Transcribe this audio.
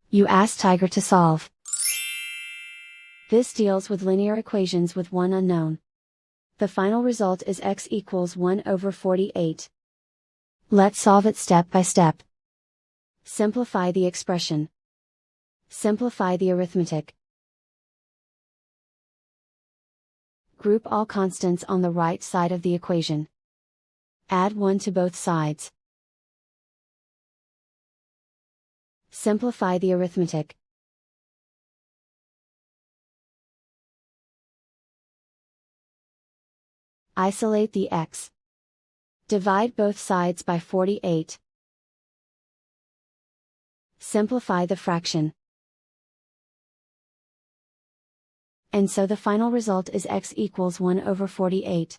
You ask Tiger to solve. This deals with linear equations with one unknown. The final result is x equals 1/48. Let's solve it step by step. Simplify the expression. Simplify the arithmetic. Group all constants on the right side of the equation. Add 1 to both sides. Simplify the arithmetic. Isolate the x. Divide both sides by 48. Simplify the fraction. And so the final result is x equals 1/48.